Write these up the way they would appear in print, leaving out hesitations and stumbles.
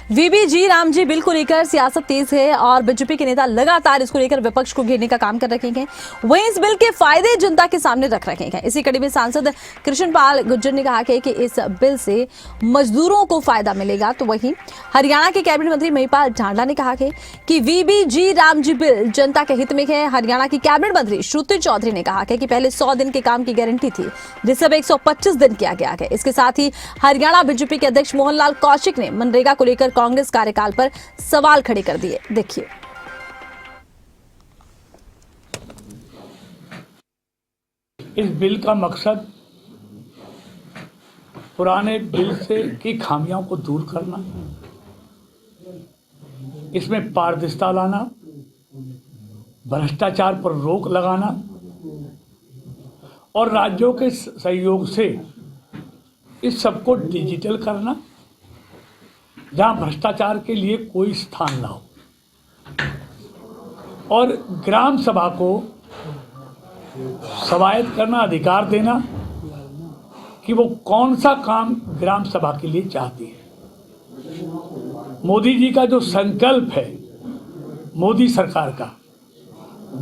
VBG Ramji bill को लेकर सियासत तेज है और बीजेपी के नेता लगातार इसको लेकर विपक्ष को घेरने का काम कर रहे हैं। वहीं इस बिल के फायदे जनता के सामने रख रखे हैं। इसी कड़ी में सांसद कृष्णपाल गुर्जर ने कहा कि इस बिल से मजदूरों को फायदा मिलेगा। तो वहीं हरियाणा के कैबिनेट मंत्री महिपाल ढांडा ने कहा कि वीबीजी रामजी बिल जनता के हित में है। हरियाणा की कैबिनेट मंत्री श्रुति चौधरी ने कहा कि पहले 100 दिन के काम की गारंटी थी, जिसे अब 125 दिन किया गया है। इसके साथ ही हरियाणा बीजेपी के अध्यक्ष मोहनलाल कौशिक ने मनरेगा को लेकर कांग्रेस कार्यकाल पर सवाल खड़े कर दिए। देखिए, इस बिल का मकसद पुराने बिल से की खामियों को दूर करना, इसमें पारदर्शिता लाना, भ्रष्टाचार पर रोक लगाना और राज्यों के सहयोग से इस सबको डिजिटल करना, जहां भ्रष्टाचार के लिए कोई स्थान ना हो, और ग्राम सभा को स्वायत्त करना, अधिकार देना कि वो कौन सा काम ग्राम सभा के लिए चाहती है। मोदी जी का जो संकल्प है, मोदी सरकार का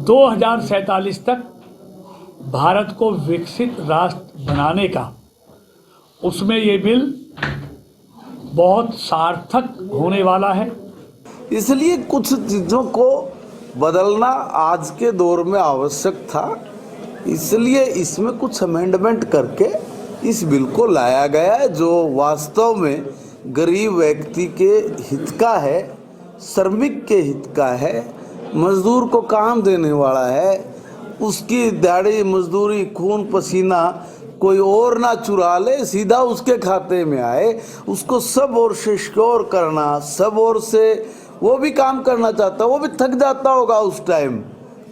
2047 तक भारत को विकसित राष्ट्र बनाने का, उसमें ये बिल बहुत सार्थक होने वाला है। इसलिए कुछ चीज़ों को बदलना आज के दौर में आवश्यक था, इसलिए इसमें कुछ अमेंडमेंट करके इस बिल को लाया गया है, जो वास्तव में गरीब व्यक्ति के हित का है, श्रमिक के हित का है, मजदूर को काम देने वाला है। उसकी दिहाड़ी मजदूरी, खून पसीना कोई और ना चुरा ले, सीधा उसके खाते में आए। उसको सब ओर से सिक्योर करना, सब ओर से वो भी काम करना चाहता, वो भी थक जाता होगा उस टाइम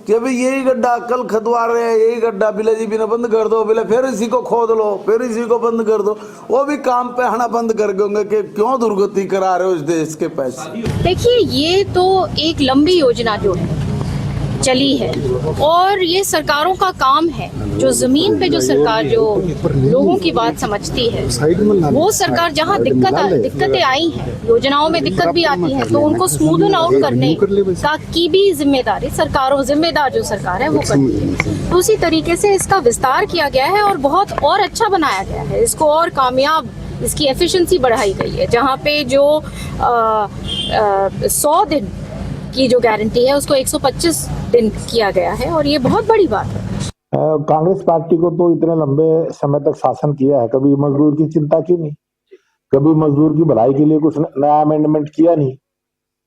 कि अभी यही गड्ढा कल खदवा रहे हैं, यही गड्ढा बिले जी भी ना बंद कर दो, बिले फिर इसी को खोद लो, फिर इसी को बंद कर दो। वो भी काम पे आना बंद कर देंगे कि क्यों दुर्गति करा रहे हो इस देश के पैसे। देखिए, ये तो एक लंबी योजना जो है चली है और ये सरकारों का काम है। जो जमीन पे जो सरकार जो लोगों की बात समझती है, वो सरकार जहाँ दिक्कतें आई हैं, योजनाओं में दिक्कत भी आती है, तो उनको स्मूथन आउट करने का की भी जिम्मेदारी जिम्मेदार जो सरकार है वो करती है। तो उसी तरीके से इसका विस्तार किया गया है और बहुत और अच्छा बनाया गया है। इसको और कामयाब, इसकी एफिशिएंसी बढ़ाई गई है। जहाँ पे जो 100 दिन की जो गारंटी है उसको 125 दिन किया गया है और ये बहुत बड़ी बात है। कांग्रेस पार्टी को तो इतने लंबे समय तक शासन किया है, कभी मजदूर की चिंता की नहीं, कभी मजदूर की भलाई के लिए कुछ नया अमेंडमेंट किया नहीं।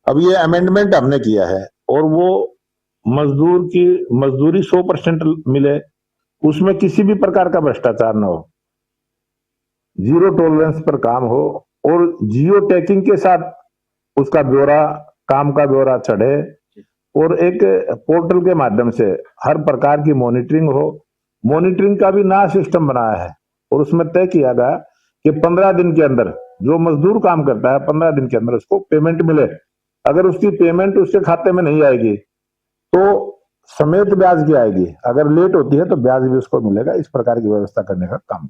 अब ये अमेंडमेंट हमने किया है और वो मजदूर की मजदूरी 100% मिले, उसमें किसी भी प्रकार का भ्रष्टाचार न हो, जीरो टॉलरेंस पर काम हो और जियो टैगिंग के साथ उसका ब्यौरा, काम का ब्यौरा चढ़े और एक पोर्टल के माध्यम से हर प्रकार की मॉनिटरिंग हो। मॉनिटरिंग का भी नया सिस्टम बनाया है और उसमें तय किया गया कि 15 दिन के अंदर जो मजदूर काम करता है, 15 दिन के अंदर उसको पेमेंट मिले। अगर उसकी पेमेंट उसके खाते में नहीं आएगी तो समेत ब्याज की आएगी, अगर लेट होती है तो ब्याज भी उसको मिलेगा। इस प्रकार की व्यवस्था करने का काम।